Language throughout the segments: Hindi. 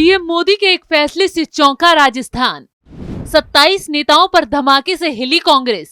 पीएम मोदी के एक फैसले से चौंका राजस्थान। 27 नेताओं पर धमाके से हिली कांग्रेस।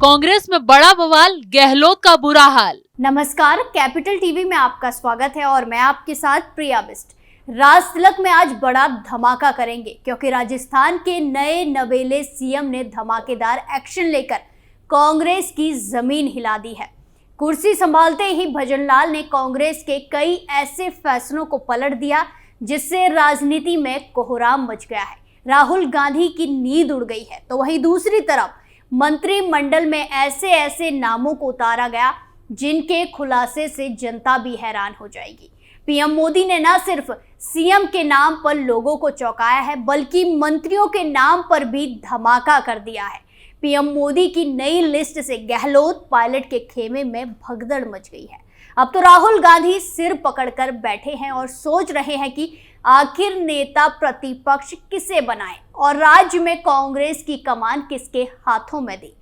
कांग्रेस में बड़ा बवाल, गहलोत का बुरा हाल। नमस्कार, कैपिटल टीवी में आपका स्वागत है और मैं आपके साथ प्रिया बिस्ट। राज तिलक में आज बड़ा धमाका करेंगे क्योंकि राजस्थान के नए नवेले सीएम ने धमाकेदार एक्शन लेकर कांग्रेस की जमीन हिला दी है। कुर्सी संभालते ही भजनलाल ने कांग्रेस के कई ऐसे फैसलों को पलट दिया जिससे राजनीति में कोहराम मच गया है। राहुल गांधी की नींद उड़ गई है, तो वहीं दूसरी तरफ मंत्रिमंडल में ऐसे ऐसे नामों को उतारा गया जिनके खुलासे से जनता भी हैरान हो जाएगी। पीएम मोदी ने न सिर्फ सीएम के नाम पर लोगों को चौंकाया है, बल्कि मंत्रियों के नाम पर भी धमाका कर दिया है। पीएम मोदी की नई लिस्ट से गहलोत पायलट के खेमे में भगदड़ मच गई है। अब तो राहुल गांधी सिर पकड़कर बैठे हैं और सोच रहे हैं कि आखिर नेता प्रतिपक्ष किसे बनाएं और राज्य में कांग्रेस की कमान किसके हाथों में दी।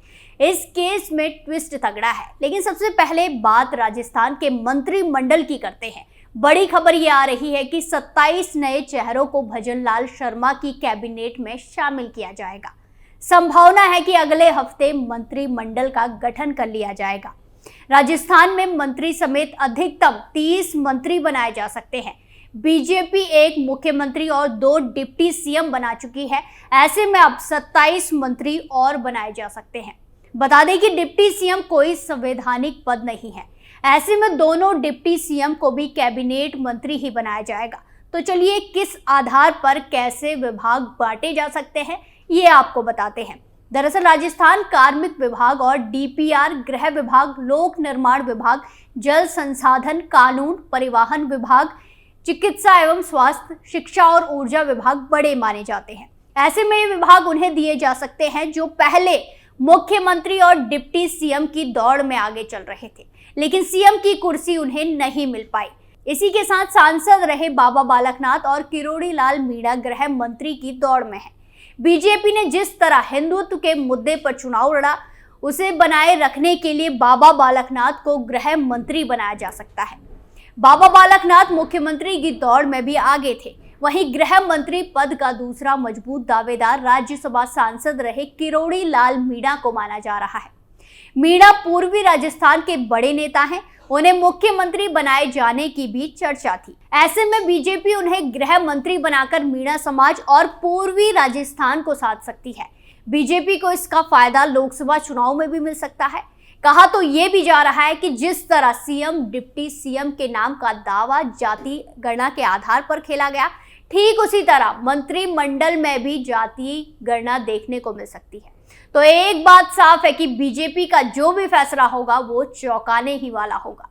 इस केस में ट्विस्ट तगड़ा है, लेकिन सबसे पहले बात राजस्थान के मंत्रिमंडल की करते हैं। बड़ी खबर ये आ रही है कि 27 नए चेहरों को भजनलाल शर्मा की कैबिनेट में शामिल किया जाएगा। संभावना है कि अगले हफ्ते मंत्रिमंडल का गठन कर लिया जाएगा। राजस्थान में मंत्री समेत अधिकतम 30 मंत्री बनाए जा सकते हैं। बीजेपी एक मुख्यमंत्री और 2 डिप्टी सीएम बना चुकी है। ऐसे में अब 27 मंत्री और बनाए जा सकते हैं। बता दें कि डिप्टी सीएम कोई संवैधानिक पद नहीं है। ऐसे में दोनों डिप्टी सीएम को भी कैबिनेट मंत्री ही बनाया जाएगा। तो चलिए किस आधार पर कैसे विभाग बांटे जा सकते हैं ये आपको बताते हैं। दरअसल राजस्थान कार्मिक विभाग और डीपीआर, गृह विभाग, लोक निर्माण विभाग, जल संसाधन, कानून, परिवहन विभाग, चिकित्सा एवं स्वास्थ्य, शिक्षा और ऊर्जा विभाग बड़े माने जाते हैं। ऐसे में ये विभाग उन्हें दिए जा सकते हैं जो पहले मुख्यमंत्री और डिप्टी सीएम की दौड़ में आगे चल रहे थे, लेकिन सीएम की कुर्सी उन्हें नहीं मिल पाई। इसी के साथ सांसद रहे बाबा बालकनाथ और किरोड़ी लाल मीणा गृह मंत्री की दौड़ में है। बीजेपी ने जिस तरह हिंदुत्व के मुद्दे पर चुनाव लड़ा, उसे बनाए रखने के लिए बाबा बालकनाथ को गृह मंत्री बनाया जा सकता है। बाबा बालकनाथ मुख्यमंत्री की दौड़ में भी आगे थे। वहीं गृह मंत्री पद का दूसरा मजबूत दावेदार राज्यसभा सांसद रहे किरोड़ी लाल मीणा को माना जा रहा है। मीणा पूर्वी राजस्थान के बड़े नेता हैं। उन्हें मुख्यमंत्री बनाए जाने की भी चर्चा थी। ऐसे में बीजेपी उन्हें गृह मंत्री बनाकर मीणा समाज और पूर्वी राजस्थान को साध सकती है। बीजेपी को इसका फायदा लोकसभा चुनाव में भी मिल सकता है। कहा तो ये भी जा रहा है कि जिस तरह सीएम डिप्टी सीएम के नाम का दावा जाति गणना के आधार पर खेला गया, ठीक उसी तरह मंत्रिमंडल में भी जाति गणना देखने को मिल सकती है। तो एक बात साफ है कि बीजेपी का जो भी फैसला होगा वो चौंकाने ही वाला होगा।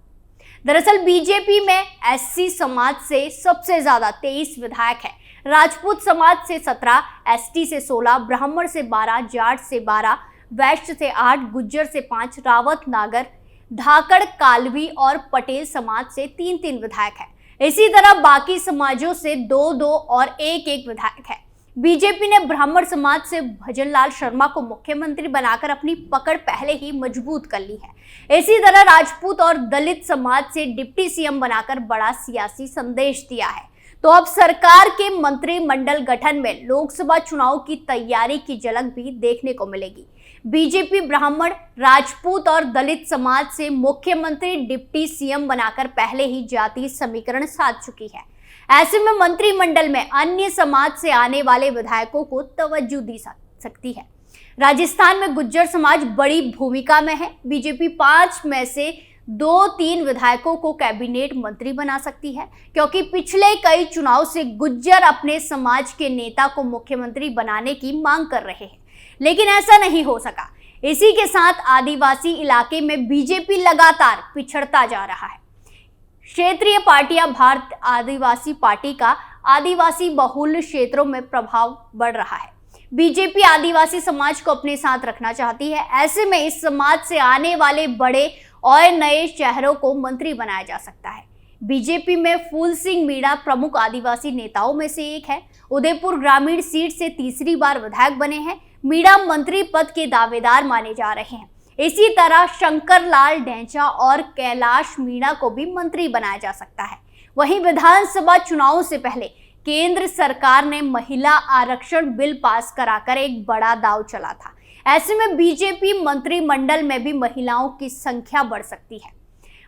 दरअसल बीजेपी में एससी समाज से सबसे ज्यादा 23 विधायक हैं। राजपूत समाज से 17, एसटी से 16, ब्राह्मण से 12, जाट से 12, वैश्य से 8, गुज्जर से 5, रावत, नागर, धाकड़, कालवी और पटेल समाज से 3-3 विधायक हैं। इसी तरह बाकी समाजों से 2-2 और 1-1 विधायक है। बीजेपी ने ब्राह्मण समाज से भजनलाल शर्मा को मुख्यमंत्री बनाकर अपनी पकड़ पहले ही मजबूत कर ली है। इसी तरह राजपूत और दलित समाज से डिप्टी सीएम बनाकर बड़ा सियासी संदेश दिया है। तो अब सरकार के मंत्रिमंडल गठन में लोकसभा चुनाव की तैयारी की झलक भी देखने को मिलेगी। बीजेपी ब्राह्मण, राजपूत और दलित समाज से मुख्यमंत्री डिप्टी सीएम बनाकर पहले ही जाति समीकरण साध चुकी है। ऐसे में मंत्रिमंडल में अन्य समाज से आने वाले विधायकों को तवज्जो दी सकती है। राजस्थान में गुज्जर समाज बड़ी भूमिका में है। बीजेपी 5 में से 2-3 विधायकों को कैबिनेट मंत्री बना सकती है, क्योंकि पिछले कई चुनाव से गुज्जर अपने समाज के नेता को मुख्यमंत्री बनाने की मांग कर रहे हैं, लेकिन ऐसा नहीं हो सका। इसी के साथ आदिवासी इलाके में बीजेपी लगातार पिछड़ता जा रहा है। क्षेत्रीय पार्टियां भारत आदिवासी पार्टी का आदिवासी बहुल क्षेत्रों में प्रभाव बढ़ रहा है। बीजेपी आदिवासी समाज को अपने साथ रखना चाहती है। ऐसे में इस समाज से आने वाले बड़े और नए शहरों को मंत्री बनाया जा सकता है। बीजेपी में फूल सिंह मीणा प्रमुख आदिवासी नेताओं में से एक है। उदयपुर ग्रामीण सीट से तीसरी बार विधायक बने हैं। मीणा मंत्री पद के दावेदार माने जा रहे हैं। इसी तरह शंकर लाल ढेंचा और कैलाश मीणा को भी मंत्री बनाया जा सकता है। वहीं विधानसभा चुनावों से पहले केंद्र सरकार ने महिला आरक्षण बिल पास कराकर एक बड़ा दांव चला था। ऐसे में बीजेपी मंत्रिमंडल में भी महिलाओं की संख्या बढ़ सकती है।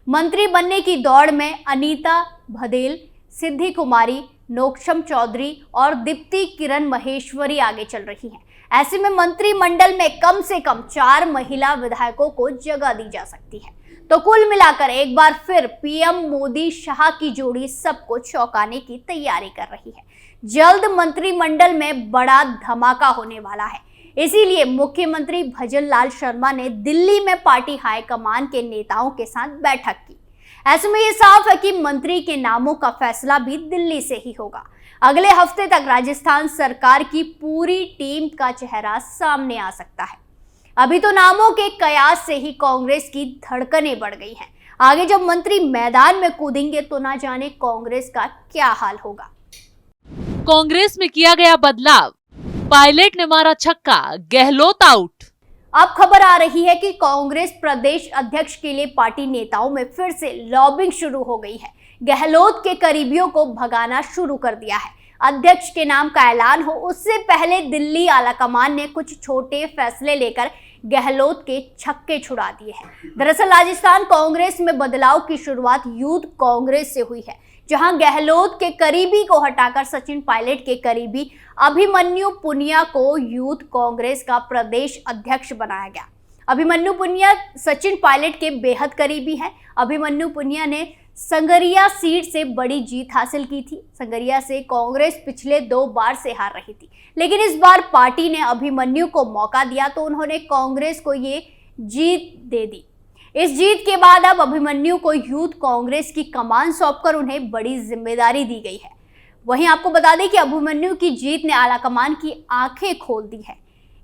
मंत्री बनने की दौड़ में अनीता भदेल, सिद्धि कुमारी, नोक्षम चौधरी और दीप्ति किरण महेश्वरी आगे चल रही हैं। ऐसे में मंत्रिमंडल में कम से कम 4 महिला विधायकों को जगह दी जा सकती है। तो कुल मिलाकर एक बार फिर पीएम मोदी शाह की जोड़ी सबको चौंकाने की तैयारी कर रही है। जल्द मंत्रिमंडल में बड़ा धमाका होने वाला है। इसीलिए मुख्यमंत्री भजन लाल शर्मा ने दिल्ली में पार्टी हाईकमान के नेताओं के साथ बैठक की। ऐसे में ये साफ है कि मंत्री के नामों का फैसला भी दिल्ली से ही होगा। अगले हफ्ते तक राजस्थान सरकार की पूरी टीम का चेहरा सामने आ सकता है। अभी तो नामों के कयास से ही कांग्रेस की धड़कनें बढ़ गई हैं। आगे जब मंत्री मैदान में कूदेंगे तो ना जाने कांग्रेस का क्या हाल होगा। कांग्रेस में किया गया बदलाव, पायलट ने मारा छक्का, गहलोत आउट। अब खबर आ रही है कि कांग्रेस प्रदेश अध्यक्ष के लिए पार्टी नेताओं में फिर से लॉबिंग शुरू हो गई है। गहलोत के करीबियों को भगाना शुरू कर दिया है। अध्यक्ष के नाम का ऐलान हो उससे पहले दिल्ली आलाकमान ने कुछ छोटे फैसले लेकर गहलोत के छक्के छुड़ा दिए हैं। दरअसल राजस्थान कांग्रेस में बदलाव की शुरुआत यूथ कांग्रेस से हुई है, जहां गहलोत के करीबी को हटाकर सचिन पायलट के करीबी अभिमन्यु पुनिया को यूथ कांग्रेस का प्रदेश अध्यक्ष बनाया गया। अभिमन्यु पुनिया सचिन पायलट के बेहद करीबी हैं। अभिमन्यु पुनिया ने संगरिया सीट से बड़ी जीत हासिल की थी। संगरिया से कांग्रेस पिछले 2 बार से हार रही थी, लेकिन इस बार पार्टी ने अभिमन्यु को मौका दिया तो उन्होंने कांग्रेस को ये जीत दे दी। इस जीत के बाद अब अभिमन्यु को यूथ कांग्रेस की कमान सौंपकर उन्हें बड़ी जिम्मेदारी दी गई है। वहीं आपको बता दें कि अभिमन्यु की जीत ने आलाकमान की आंखें खोल दी है।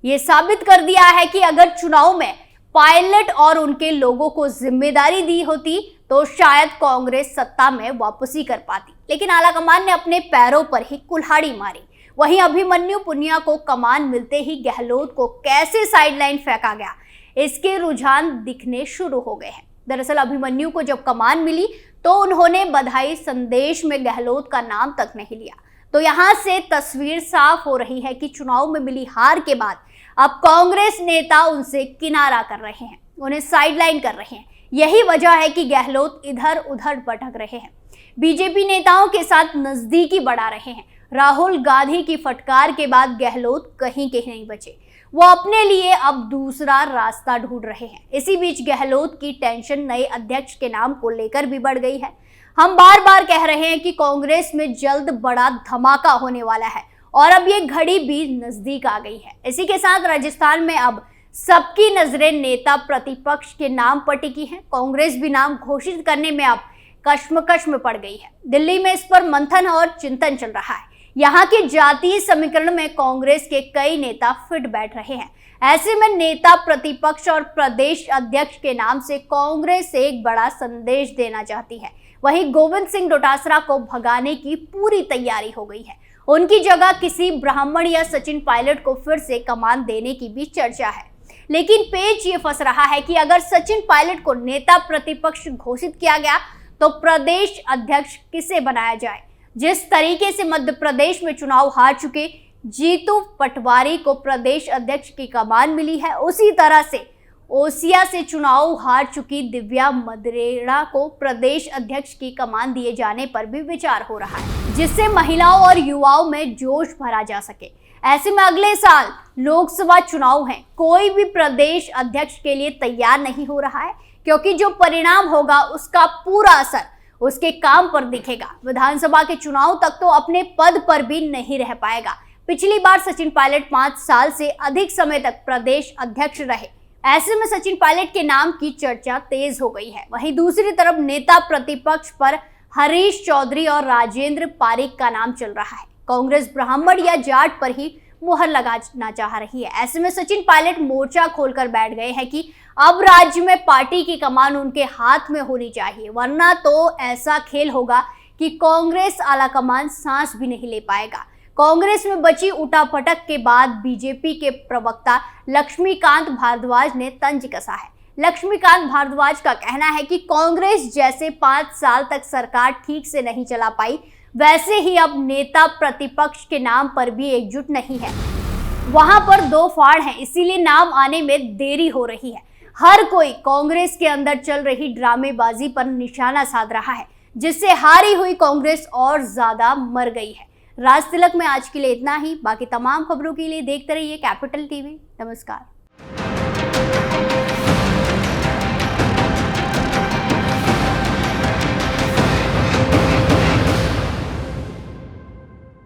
ये साबित कर दिया है कि अगर चुनाव में पायलट और उनके लोगों को जिम्मेदारी दी होती तो शायद कांग्रेस सत्ता में वापसी कर पाती, लेकिन आलाकमान ने अपने पैरों पर ही कुल्हाड़ी मारी। वहीं अभिमन्यु पुनिया को कमान मिलते ही गहलोत को कैसे साइडलाइन फेंका गया, इसके रुझान दिखने शुरू हो गए हैं। दरअसल अभिमन्यु को जब कमान मिली तो उन्होंने बधाई संदेश में गहलोत का नाम तक नहीं लिया। तो यहां से तस्वीर साफ हो रही है कि चुनाव में मिली हार के बाद अब कांग्रेस नेता उनसे किनारा कर रहे हैं, उन्हें साइडलाइन कर रहे हैं। यही वजह है कि गहलोत इधर उधर भटक रहे हैं, बीजेपी नेताओं के साथ नजदीकी बढ़ा रहे हैं। राहुल गांधी की फटकार के बाद गहलोत कहीं के नहीं बचे। वो अपने लिए अब दूसरा रास्ता ढूंढ रहे हैं। इसी बीच गहलोत की टेंशन नए अध्यक्ष के नाम को लेकर भी बढ़ गई है। हम बार बार कह रहे हैं कि कांग्रेस में जल्द बड़ा धमाका होने वाला है और अब ये घड़ी भी नजदीक आ गई है। इसी के साथ राजस्थान में अब सबकी नजरें नेता प्रतिपक्ष के नाम पर टिकी हैं। कांग्रेस भी नाम घोषित करने में अब कश्मकश में पड़ गई है। दिल्ली में इस पर मंथन और चिंतन चल रहा है। यहाँ के जातीय समीकरण में कांग्रेस के कई नेता फिट बैठ रहे हैं। ऐसे में नेता प्रतिपक्ष और प्रदेश अध्यक्ष के नाम से कांग्रेस एक बड़ा संदेश देना चाहती है। वहीं गोविंद सिंह डोटासरा को भगाने की पूरी तैयारी हो गई है। उनकी जगह किसी ब्राह्मण या सचिन पायलट को फिर से कमान देने की भी चर्चा है। लेकिन पेच ये फंस रहा है कि अगर सचिन पायलट को नेता प्रतिपक्ष घोषित किया गया तो प्रदेश अध्यक्ष किसे बनाया जाए। जिस तरीके से मध्य प्रदेश में चुनाव हार चुके जीतू पटवारी को प्रदेश अध्यक्ष की कमान मिली है, उसी तरह से ओसिया से चुनाव हार चुकी दिव्या मदरेड़ा को प्रदेश अध्यक्ष की कमान दिए जाने पर भी विचार हो रहा है, जिससे महिलाओं और युवाओं में जोश भरा जा सके। ऐसे में अगले साल लोकसभा चुनाव हैं, कोई भी प्रदेश अध्यक्ष के लिए तैयार नहीं हो रहा है, क्योंकि जो परिणाम होगा उसका पूरा असर उसके काम पर दिखेगा। विधानसभा के चुनाव तक तो अपने पद पर भी नहीं रह पाएगा। पिछली बार सचिन पायलट 5 साल से अधिक समय तक प्रदेश अध्यक्ष रहे। ऐसे में सचिन पायलट के नाम की चर्चा तेज हो गई है। वहीं दूसरी तरफ नेता प्रतिपक्ष पर हरीश चौधरी और राजेंद्र पारिक का नाम चल रहा है। कांग्रेस ब्राह्मण या जाट पर ही मुहर लगाना चाह रही है। ऐसे में सचिन पायलट मोर्चा खोलकर बैठ गए हैं कि अब राज्य में पार्टी की कमान उनके हाथ में होनी चाहिए, वरना तो ऐसा खेल होगा कि कांग्रेस आलाकमान सांस भी नहीं ले पाएगा। कांग्रेस में बची उठापटक के बाद बीजेपी के प्रवक्ता लक्ष्मीकांत भारद्वाज ने तंज कसा है। लक्ष्मीकांत भारद्वाज का कहना है कि कांग्रेस जैसे 5 साल तक सरकार ठीक से नहीं चला पाई, वैसे ही अब नेता प्रतिपक्ष के नाम पर भी एकजुट नहीं है। वहां पर दो फाड़ हैं, इसीलिए नाम आने में देरी हो रही है। हर कोई कांग्रेस के अंदर चल रही ड्रामेबाजी पर निशाना साध रहा है, जिससे हारी हुई कांग्रेस और ज्यादा मर गई है। राज तिलक में आज के लिए इतना ही। बाकी तमाम खबरों के लिए देखते रहिए कैपिटल टीवी। नमस्कार।